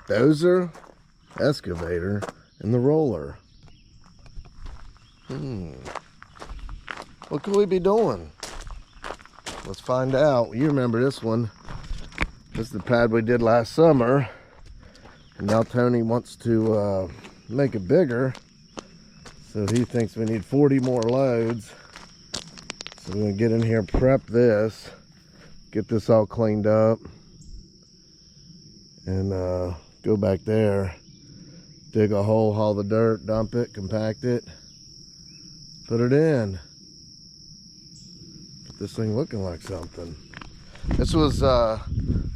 Dozer, excavator, and the roller. What could we be doing? Let's find out. You remember this one. This is the pad we did last summer. And now Tony wants to make it bigger. So he thinks we need 40 more loads. So we're gonna get in here, prep this, get this all cleaned up, and go back there, dig a hole, haul the dirt, dump it, compact it, put it in. Get this thing looking like something. This was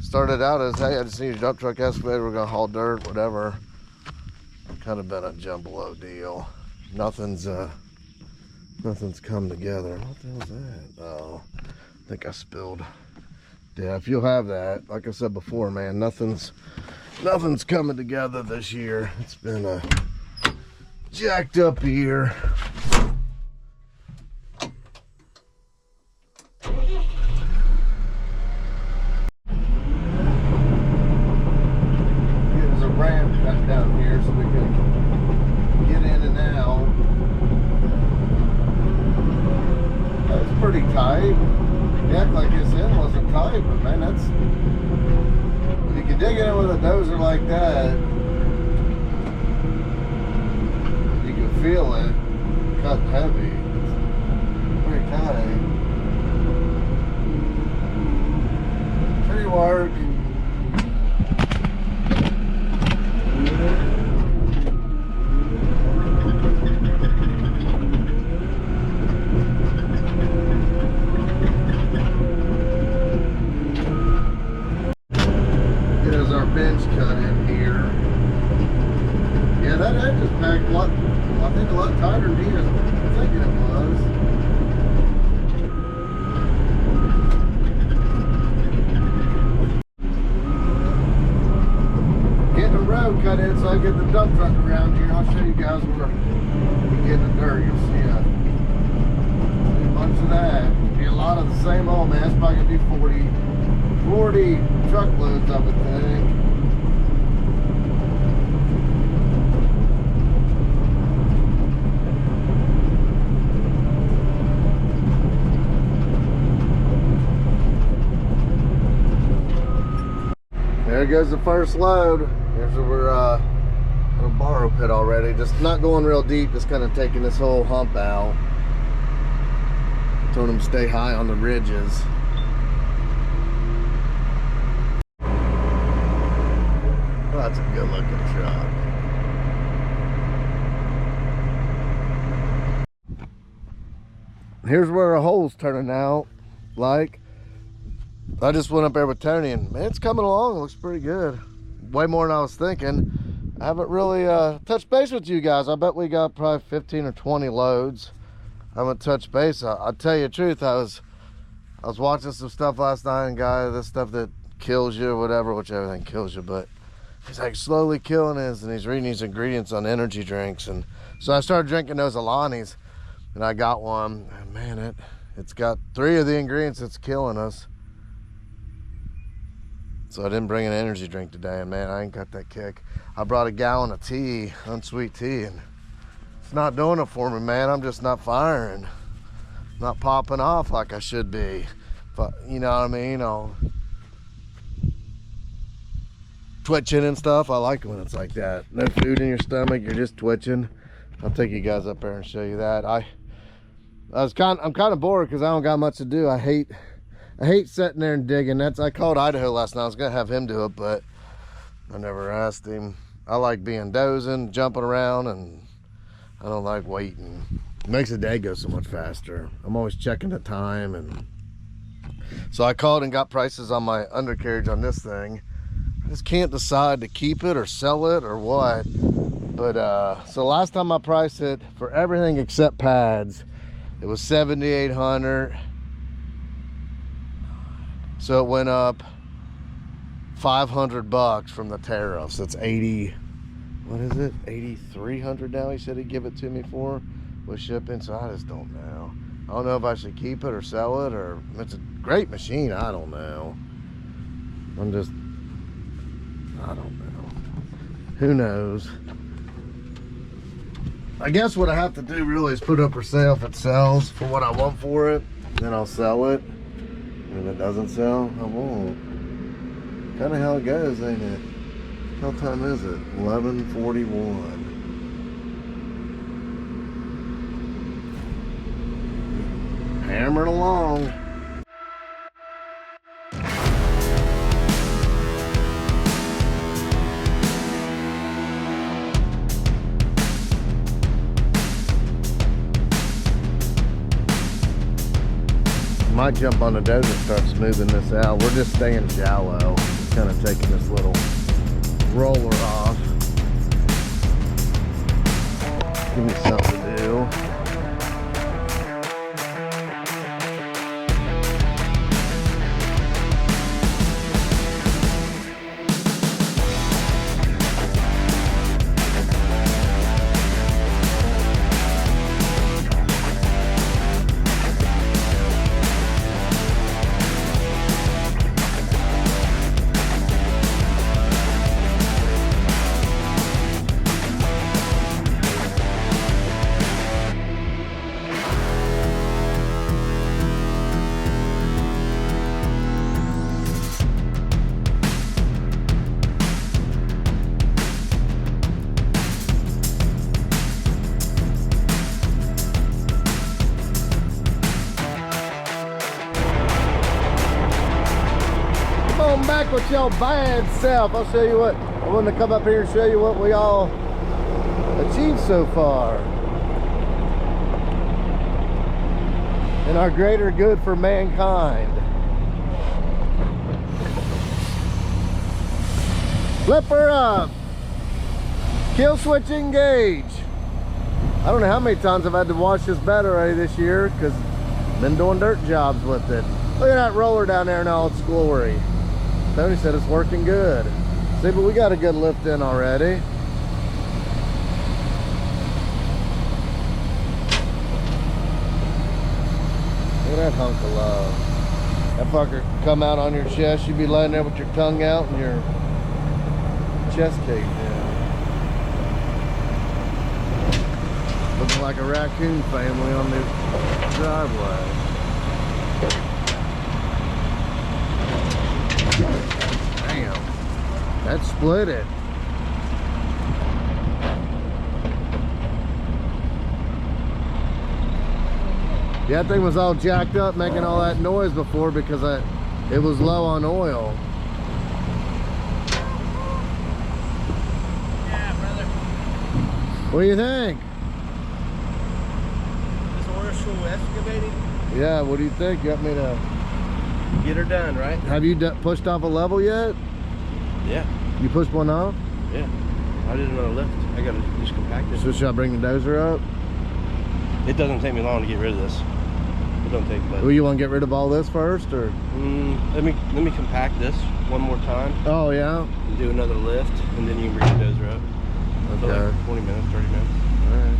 started out as, hey, I just need a dump truck excavator, we're gonna haul dirt, whatever. Kind of been a jumbo deal. Nothing's come together. What the hell is that? Oh, I think I spilled. Yeah, if you'll have that, like I said before, man, nothing's coming together this year. It's been a jacked up year. There's a ramp cut down here so we can get in and out. That's pretty tight. You act like this end wasn't tight, but man, that's, if you can dig in with a dozer like that, you can feel it cut heavy. It's pretty tight. Pretty work. Bench cut in here. Yeah, that edge is packed a lot, I think a lot tighter than he was thinking it was. Getting the road cut in so I get the dump truck around here. I'll show you guys where we get the dirt. You'll see a bunch of that. Be a lot of the same old, man. It's probably gonna be 40 truckloads, I would think. There goes the first load. Here's where we're in a borrow pit already. Just not going real deep, just kind of taking this whole hump out. Told them to stay high on the ridges. Oh, that's a good looking truck. Here's where a hole's turning out like. I just went up there with Tony and man, it's coming along. It looks pretty good. Way more than I was thinking. I haven't really touched base with you guys. I bet we got probably 15 or 20 loads. I haven't touched base. I'll tell you the truth. I was watching some stuff last night, and guy, this stuff that kills you or whatever, which everything kills you, but he's like slowly killing his, and he's reading these ingredients on energy drinks. And so I started drinking those Alanis, and I got one, and man, it's got 3 of the ingredients that's killing us. So I didn't bring an energy drink today, and man, I ain't got that kick. I brought a gallon of tea, unsweet tea, and it's not doing it for me, man. I'm just not firing, not popping off like I should be. But you know what I mean? Twitching and stuff. I like it when it's like that. No food in your stomach, you're just twitching. I'll take you guys up there and show you that. I'm kind of bored because I don't got much to do. I hate sitting there and digging. I called Idaho last night. I was gonna have him do it, but I never asked him. I like being dozing, jumping around, and I don't like waiting. It makes the day go so much faster. I'm always checking the time, and so I called and got prices on my undercarriage on this thing. I just can't decide to keep it or sell it or what. But so last time I priced it for everything except pads, it was $7,800. So it went up $500 from the tariffs. That's 80, what is it? 8,300 now he said he'd give it to me for with shipping. So I just don't know. I don't know if I should keep it or sell it, or it's a great machine. I don't know. I don't know. Who knows? I guess what I have to do really is put it up for sale. If it sells for what I want for it, then I'll sell it. And if it doesn't sell, I won't. Kind of how it goes, ain't it? What time is it? 11:41. Hammering along. Might jump on the dozer and start smoothing this out. We're just staying shallow. Just kind of taking this little roller off. Give me something to do. Back with y'all bad self. I'll show you what I wanted to come up here and show you what we all achieved so far in our greater good for mankind. Flipper up, kill switch engage. I don't know how many times I've had to wash this bed already this year because I've been doing dirt jobs with it. Look at that roller down there in all its glory. Tony said it's working good. See, but we got a good lift in already. Look at that hunk of love. That fucker come out on your chest, you'd be laying there with your tongue out and your chest caved in. Looking like a raccoon family on the driveway. Damn, that split it. Yeah, that thing was all jacked up making all that noise before because it was low on oil. Yeah, brother. What do you think? This Orschell excavating? Yeah, what do you think? You want me to get her done, right? Have you pushed off a level yet? Yeah. You pushed one off? Yeah. I didn't want to lift. I got to just compact it. So should I bring the dozer up? It doesn't take me long to get rid of this. It don't take much. Well, you want to get rid of all this first, or? Let me compact this one more time. Oh yeah. And do another lift, and then you can bring the dozer up. Okay. Like 20 minutes, 30 minutes. All right.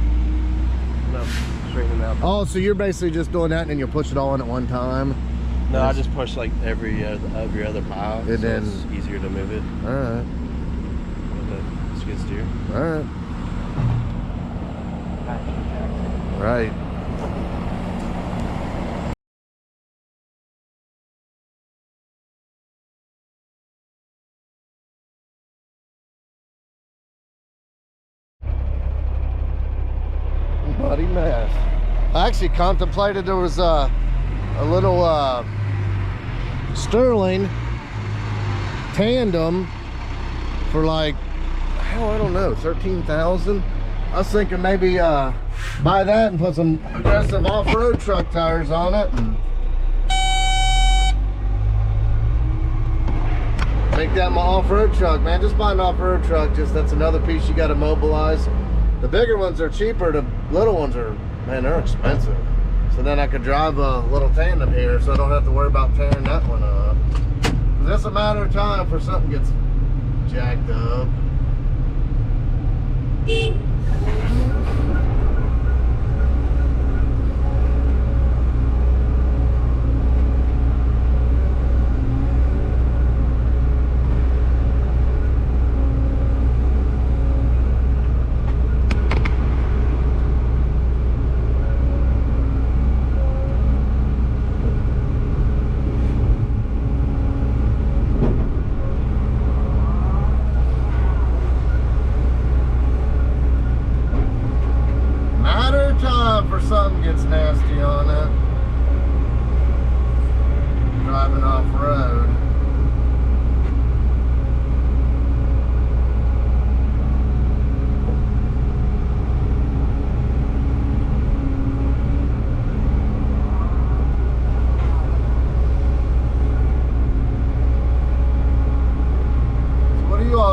No, straighten it out. Oh, so you're basically just doing that, and then you'll push it all in at one time? No, I just push like every other pile, and so then it's easier to move it. All right. With the skid steer. All right. Right. Bloody mess. I actually contemplated there was a little Sterling tandem for like, hell, I don't know, 13,000. I was thinking maybe buy that and put some aggressive off-road truck tires on it and make that my off-road truck, man. Just buy an off-road truck, just that's another piece you got to mobilize. The bigger ones are cheaper, the little ones are, man, they're expensive. So then I could drive a little tandem here so I don't have to worry about tearing that one up. It's just a matter of time before something gets jacked up.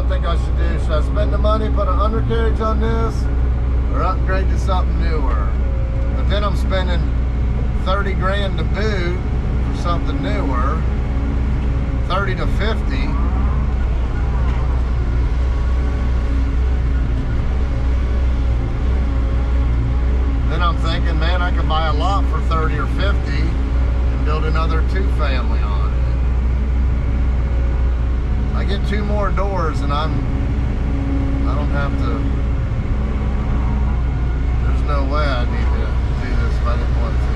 I think I should do. Should I spend the money, put an undercarriage on this, or upgrade to something newer? But then I'm spending 30 grand to boot for something newer, 30 to 50. Then I'm thinking, man, I could buy a lot for 30 or 50 and build another 2-family on it. I get 2 more doors and I don't have to, there's no way I need to do this if I didn't want to.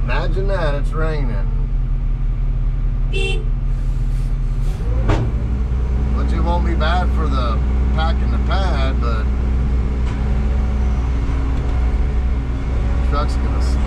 Imagine that, it's raining. Which it won't be bad for the packing the pad, but the truck's gonna slip.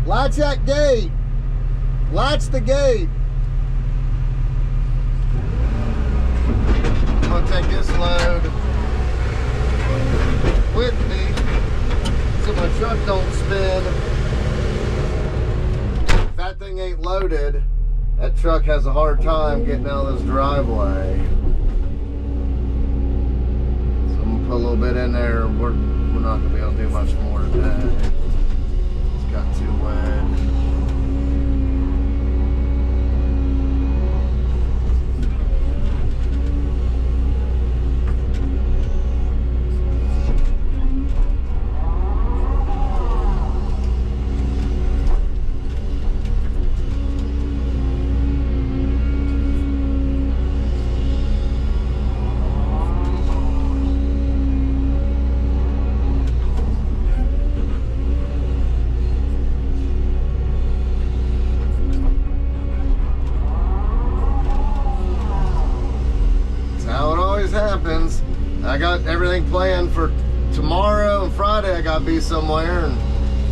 Latch that gate. Latch the gate. I'm gonna take this load with me so my truck don't spin. If that thing ain't loaded, that truck has a hard time getting out of this driveway. So I'm gonna put a little bit in there. We're not gonna be able to do much more today. Got too wet. Happens. I got everything planned for tomorrow and Friday. I gotta be somewhere, and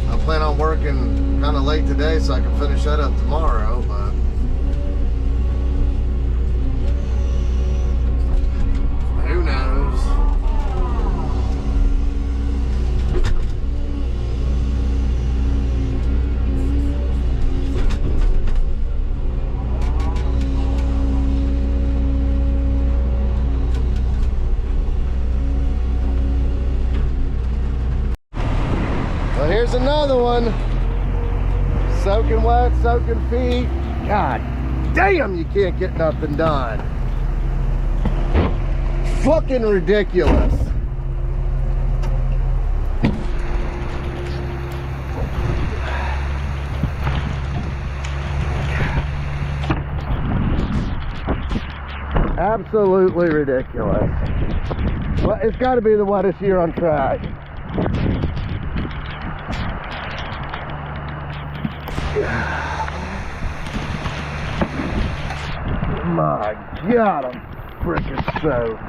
I plan on working kind of late today so I can finish that up tomorrow. But who knows? Here's another one. Soaking wet, soaking feet. God damn, you can't get nothing done. Fucking ridiculous. Absolutely ridiculous. Well, it's got to be the wettest year on track. My God, I'm freaking soaked.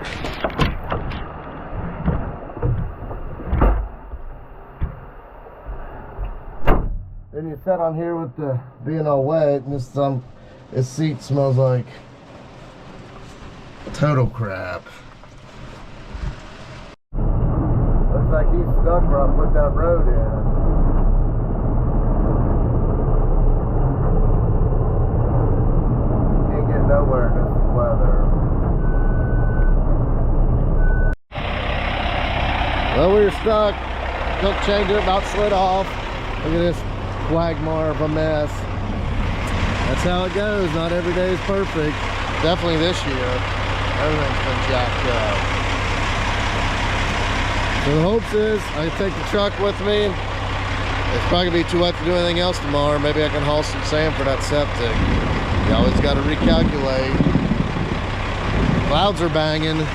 Then you sat on here with the being all wet, and this seat smells like total crap. Looks like he's stuck where I put that road in. Can't get nowhere in this weather. Well, we were stuck. Hook changer about slid off. Look at this quagmire of a mess. That's how it goes. Not every day is perfect. Definitely this year. Everything's been jacked up. So the hopes is I can take the truck with me. It's probably gonna be too wet to do anything else tomorrow. Maybe I can haul some sand for that septic. You always got to recalculate. Clouds are banging.